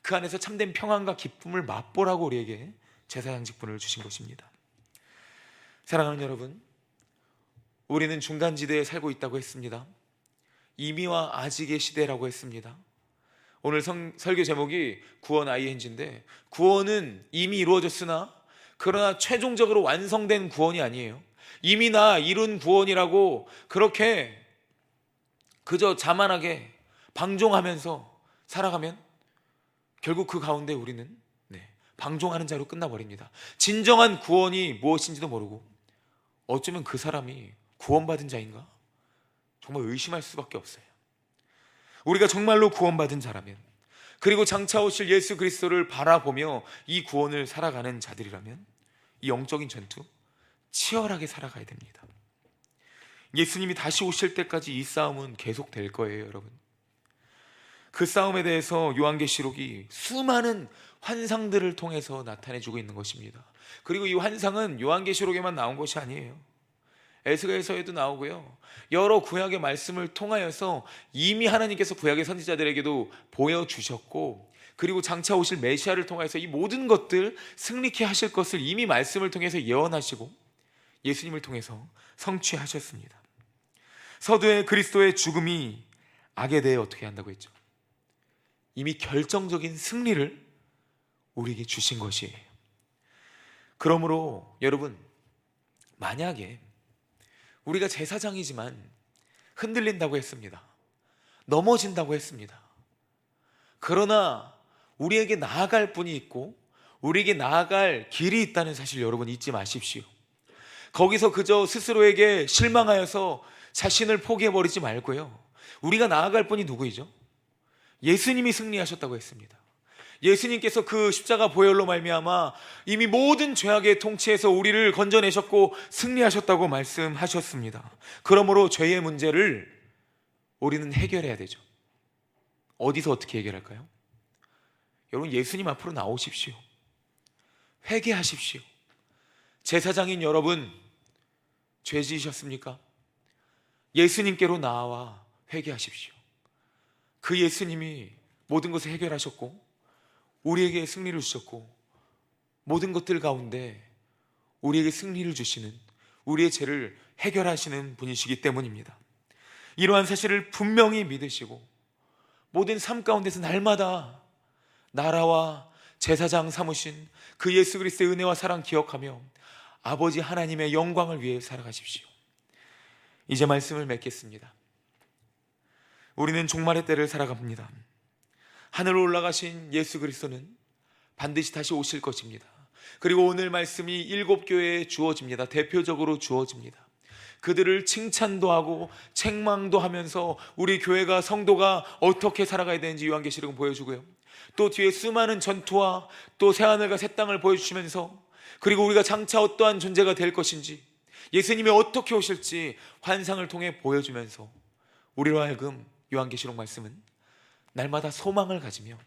A: 그 안에서 참된 평안과 기쁨을 맛보라고 우리에게 제사장 직분을 주신 것입니다. 사랑하는 여러분, 우리는 중간지대에 살고 있다고 했습니다. 이미와 아직의 시대라고 했습니다. 오늘 설교 제목이 구원 ING인데, 구원은 이미 이루어졌으나 그러나 최종적으로 완성된 구원이 아니에요. 이미 나 이룬 구원이라고 그렇게 그저 자만하게 방종하면서 살아가면 결국 그 가운데 우리는 방종하는 자로 끝나버립니다. 진정한 구원이 무엇인지도 모르고 어쩌면 그 사람이 구원받은 자인가? 정말 의심할 수밖에 없어요. 우리가 정말로 구원받은 자라면, 그리고 장차 오실 예수 그리스도를 바라보며 이 구원을 살아가는 자들이라면 이 영적인 전투 치열하게 살아가야 됩니다. 예수님이 다시 오실 때까지 이 싸움은 계속될 거예요, 여러분. 그 싸움에 대해서 요한계시록이 수많은 환상들을 통해서 나타내주고 있는 것입니다. 그리고 이 환상은 요한계시록에만 나온 것이 아니에요. 에스겔서에도 나오고요, 여러 구약의 말씀을 통하여서 이미 하나님께서 구약의 선지자들에게도 보여주셨고, 그리고 장차 오실 메시아를 통해서 이 모든 것들 승리케 하실 것을 이미 말씀을 통해서 예언하시고 예수님을 통해서 성취하셨습니다. 서두에 그리스도의 죽음이 악에 대해 어떻게 한다고 했죠? 이미 결정적인 승리를 우리에게 주신 것이에요. 그러므로 여러분, 만약에 우리가 제사장이지만 흔들린다고 했습니다. 넘어진다고 했습니다. 그러나 우리에게 나아갈 분이 있고 우리에게 나아갈 길이 있다는 사실 여러분 잊지 마십시오. 거기서 그저 스스로에게 실망하여서 자신을 포기해버리지 말고요, 우리가 나아갈 분이 누구이죠? 예수님이 승리하셨다고 했습니다. 예수님께서 그 십자가 보혈로 말미암아 이미 모든 죄악의 통치에서 우리를 건져내셨고 승리하셨다고 말씀하셨습니다. 그러므로 죄의 문제를 우리는 해결해야 되죠. 어디서 어떻게 해결할까요? 여러분, 예수님 앞으로 나오십시오. 회개하십시오. 제사장인 여러분, 죄 지으셨습니까? 예수님께로 나와 회개하십시오. 그 예수님이 모든 것을 해결하셨고 우리에게 승리를 주셨고 모든 것들 가운데 우리에게 승리를 주시는, 우리의 죄를 해결하시는 분이시기 때문입니다. 이러한 사실을 분명히 믿으시고 모든 삶 가운데서 날마다 나라와 제사장 삼으신 그 예수 그리스도의 은혜와 사랑 기억하며 아버지 하나님의 영광을 위해 살아가십시오. 이제 말씀을 맺겠습니다. 우리는 종말의 때를 살아갑니다. 하늘로 올라가신 예수 그리스도는 반드시 다시 오실 것입니다. 그리고 오늘 말씀이 7교회에 주어집니다. 대표적으로 주어집니다. 그들을 칭찬도 하고 책망도 하면서 우리 교회가, 성도가 어떻게 살아가야 되는지 요한계시록은 보여주고요, 또 뒤에 수많은 전투와 또 새하늘과 새 땅을 보여주시면서, 그리고 우리가 장차 어떠한 존재가 될 것인지, 예수님이 어떻게 오실지 환상을 통해 보여주면서 우리로 하여금 요한계시록 말씀은 날마다 소망을 가지며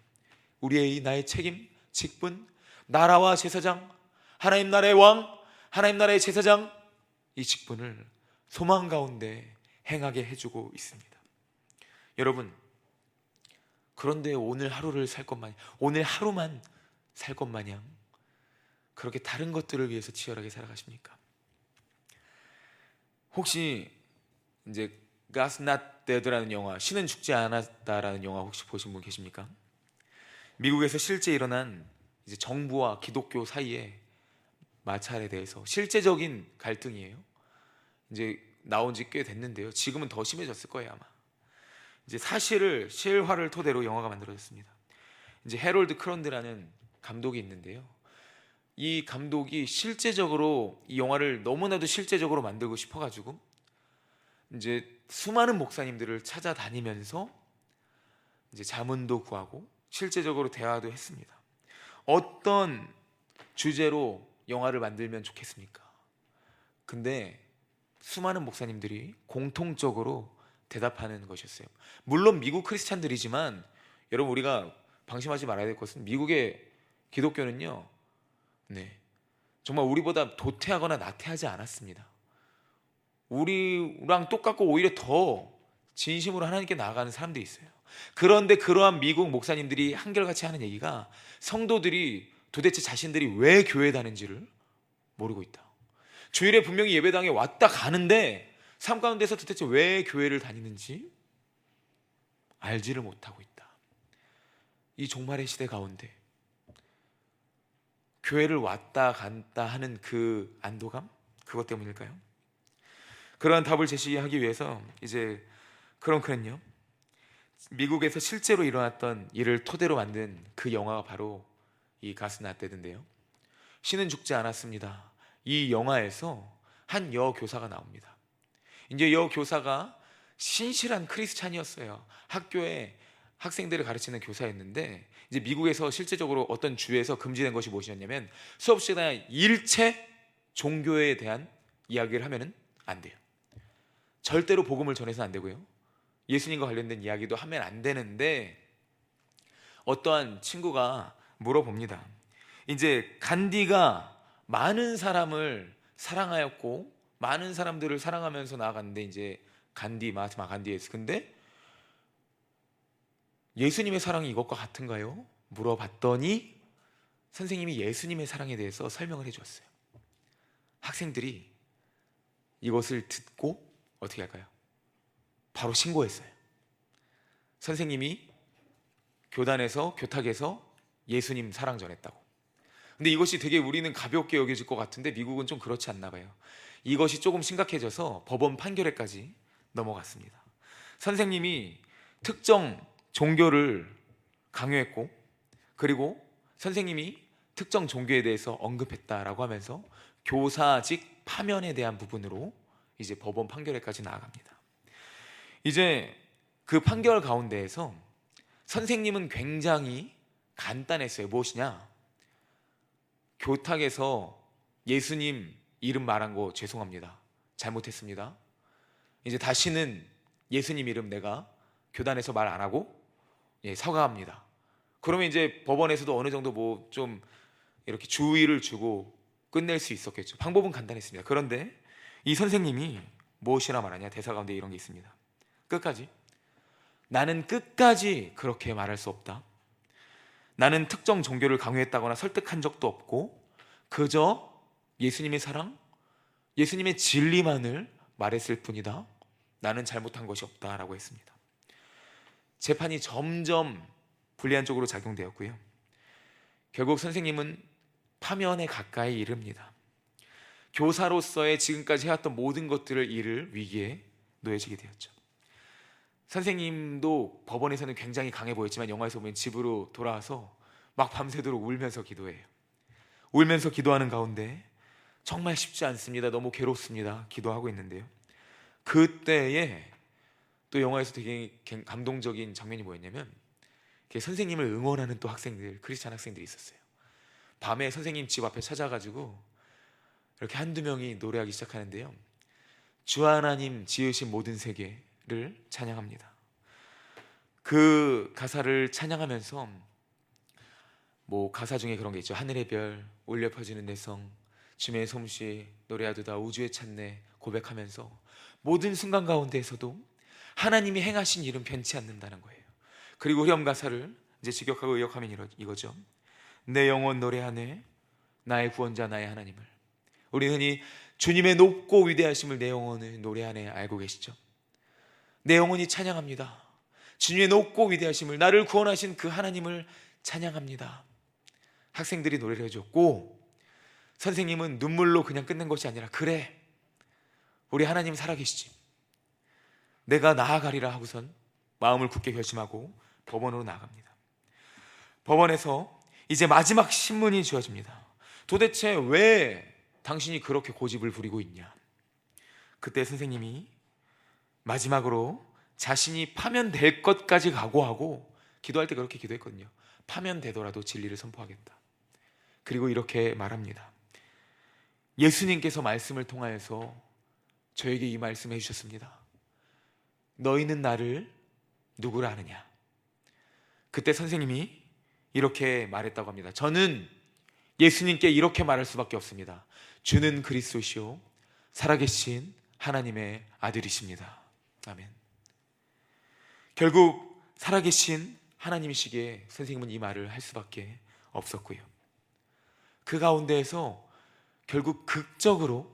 A: 우리의 이 나의 책임, 직분, 나라와 제사장, 하나님 나라의 왕, 하나님 나라의 제사장, 이 직분을 소망 가운데 행하게 해주고 있습니다. 여러분, 그런데 오늘 하루를 살 것만, 오늘 하루만 살 것 마냥 그렇게 다른 것들을 위해서 치열하게 살아가십니까? 혹시 이제 God's Not Dead라는 영화, 신은 죽지 않았다라는 영화 혹시 보신 분 계십니까? 미국에서 실제 일어난 이제 정부와 기독교 사이의 마찰에 대해서 실제적인 갈등이에요. 이제 나온 지 꽤 됐는데요, 지금은 더 심해졌을 거예요 아마. 이제 사실을, 실화를 토대로 영화가 만들어졌습니다. 이제 해롤드 크론드라는 감독이 있는데요, 이 감독이 실제적으로 이 영화를 너무나도 실제적으로 만들고 싶어가지고 이제 수많은 목사님들을 찾아다니면서 이제 자문도 구하고 실제적으로 대화도 했습니다. 어떤 주제로 영화를 만들면 좋겠습니까? 근데 수많은 목사님들이 공통적으로 대답하는 것이었어요. 물론 미국 크리스찬들이지만 여러분, 우리가 방심하지 말아야 될 것은 미국의 기독교는요, 정말 우리보다 도태하거나 나태하지 않았습니다. 우리랑 똑같고 오히려 더 진심으로 하나님께 나아가는 사람들이 있어요. 그런데 그러한 미국 목사님들이 한결같이 하는 얘기가, 성도들이 도대체 자신들이 왜 교회 다니는지를 모르고 있다. 주일에 분명히 예배당에 왔다 가는데 삶 가운데서 도대체 왜 교회를 다니는지 알지를 못하고 있다. 이 종말의 시대 가운데 교회를 왔다 갔다 하는 그 안도감, 그것 때문일까요? 그러한 답을 제시하기 위해서 이제 크롱크는요, 미국에서 실제로 일어났던 일을 토대로 만든 그 영화가 바로 이 가스 나떼드인데요, 신은 죽지 않았습니다. 이 영화에서 한 여교사가 나옵니다. 이제 여 교사가 신실한 크리스찬이었어요. 학교에 학생들을 가르치는 교사였는데, 이제 미국에서 실제적으로 어떤 주에서 금지된 것이 무엇이었냐면 수업 시간에 일체 종교에 대한 이야기를 하면은 안 돼요. 절대로 복음을 전해서는 안 되고요. 예수님과 관련된 이야기도 하면 안 되는데, 어떠한 친구가 물어봅니다. 이제 간디가 많은 사람을 사랑하였고 많은 사람들을 사랑하면서 나아갔는데, 이제 간디, 마하트마 간디에서, 근데 예수님의 사랑이 이것과 같은가요? 물어봤더니 선생님이 예수님의 사랑에 대해서 설명을 해주었어요. 학생들이 이것을 듣고 어떻게 할까요? 바로 신고했어요. 선생님이 교단에서, 교탁에서 예수님 사랑 전했다고. 근데 이것이 되게 우리는 가볍게 여겨질 것 같은데 미국은 좀 그렇지 않나 봐요. 이것이 조금 심각해져서 법원 판결에까지 넘어갔습니다. 선생님이 특정 종교를 강요했고, 그리고 선생님이 특정 종교에 대해서 언급했다라고 하면서 교사직 파면에 대한 부분으로 이제 법원 판결에까지 나아갑니다. 이제 그 판결 가운데에서 선생님은 굉장히 간단했어요. 무엇이냐? 교탁에서 예수님 이름 말한 거 죄송합니다. 잘못했습니다. 이제 다시는 예수님 이름 내가 교단에서 말 안 하고 사과합니다. 그러면 이제 법원에서도 어느 정도 뭐 좀 이렇게 주의를 주고 끝낼 수 있었겠죠. 방법은 간단했습니다. 그런데 이 선생님이 무엇이라 말하냐? 대사 가운데 이런 게 있습니다. 끝까지, 나는 끝까지 그렇게 말할 수 없다. 나는 특정 종교를 강요했다거나 설득한 적도 없고 그저 예수님의 사랑, 예수님의 진리만을 말했을 뿐이다. 나는 잘못한 것이 없다라고 했습니다. 재판이 점점 불리한 쪽으로 작용되었고요. 결국 선생님은 파면에 가까이 이릅니다. 교사로서의 지금까지 해왔던 모든 것들을 잃을 위기에 놓여지게 되었죠. 선생님도 법원에서는 굉장히 강해 보였지만 영화에서 보면 집으로 돌아와서 막 밤새도록 울면서 기도해요. 울면서 기도하는 가운데 정말 쉽지 않습니다. 너무 괴롭습니다. 기도하고 있는데요. 그때에 또 영화에서 되게 감동적인 장면이 뭐였냐면, 선생님을 응원하는 또 학생들, 크리스찬 학생들이 있었어요. 밤에 선생님 집 앞에 찾아가지고 이렇게 한두 명이 노래하기 시작하는데요. 주 하나님 지으신 모든 세계를 찬양합니다. 그 가사를 찬양하면서 뭐 가사 중에 그런 게 있죠. 하늘의 별 울려 퍼지는 내 성, 주의 솜씨 노래하도다 우주에 찾네 고백하면서 모든 순간 가운데에서도 하나님이 행하신 일은 변치 않는다는 거예요. 그리고 후렴 가사를 이제 직역하고 의역하면 이거죠. 내 영혼 노래하네 나의 구원자 나의 하나님을. 우리 흔히 주님의 높고 위대하심을 내 영혼을 노래하네 알고 계시죠? 내 영혼이 찬양합니다. 주님의 높고 위대하심을, 나를 구원하신 그 하나님을 찬양합니다. 학생들이 노래를 해줬고, 선생님은 눈물로 그냥 끝낸 것이 아니라, 그래 우리 하나님 살아계시지, 내가 나아가리라 하고선 마음을 굳게 결심하고 법원으로 나아갑니다. 법원에서 이제 마지막 신문이 주어집니다. 도대체 왜 당신이 그렇게 고집을 부리고 있냐? 그때 선생님이 마지막으로 자신이 파면될 것까지 각오하고, 기도할 때 그렇게 기도했거든요. 파면되더라도 진리를 선포하겠다. 그리고 이렇게 말합니다. 예수님께서 말씀을 통하여서 저에게 이 말씀을 해주셨습니다. 너희는 나를 누구라 하느냐? 그때 선생님이 이렇게 말했다고 합니다. 저는 예수님께 이렇게 말할 수밖에 없습니다. 주는 그리스도시요 살아계신 하나님의 아들이십니다. 아멘. 결국 살아계신 하나님이시기에 선생님은 이 말을 할 수밖에 없었고요. 그 가운데에서 결국 극적으로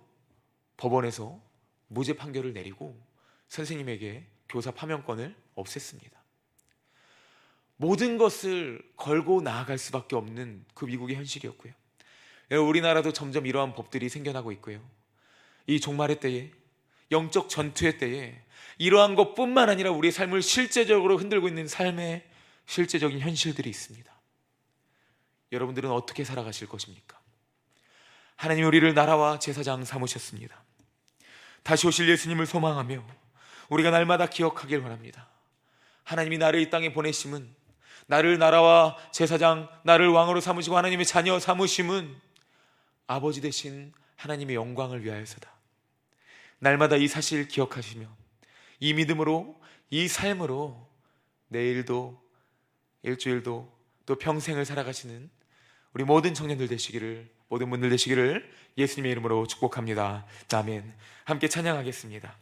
A: 법원에서 무죄 판결을 내리고 선생님에게 교사 파면권을 없앴습니다. 모든 것을 걸고 나아갈 수밖에 없는 그 미국의 현실이었고요. 우리나라도 점점 이러한 법들이 생겨나고 있고요. 이 종말의 때에, 영적 전투의 때에 이러한 것뿐만 아니라 우리의 삶을 실제적으로 흔들고 있는 삶의 실제적인 현실들이 있습니다. 여러분들은 어떻게 살아가실 것입니까? 하나님 우리를 나라와 제사장 삼으셨습니다. 다시 오실 예수님을 소망하며 우리가 날마다 기억하길 원합니다. 하나님이 나를 이 땅에 보내심은, 나를 나라와 제사장, 나를 왕으로 삼으시고 하나님의 자녀 삼으심은 아버지 되신 하나님의 영광을 위하여서다. 날마다 이 사실 기억하시며 이 믿음으로, 이 삶으로 내일도, 일주일도, 또 평생을 살아가시는 우리 모든 청년들 되시기를, 모든 분들 되시기를 예수님의 이름으로 축복합니다. 아멘. 함께 찬양하겠습니다.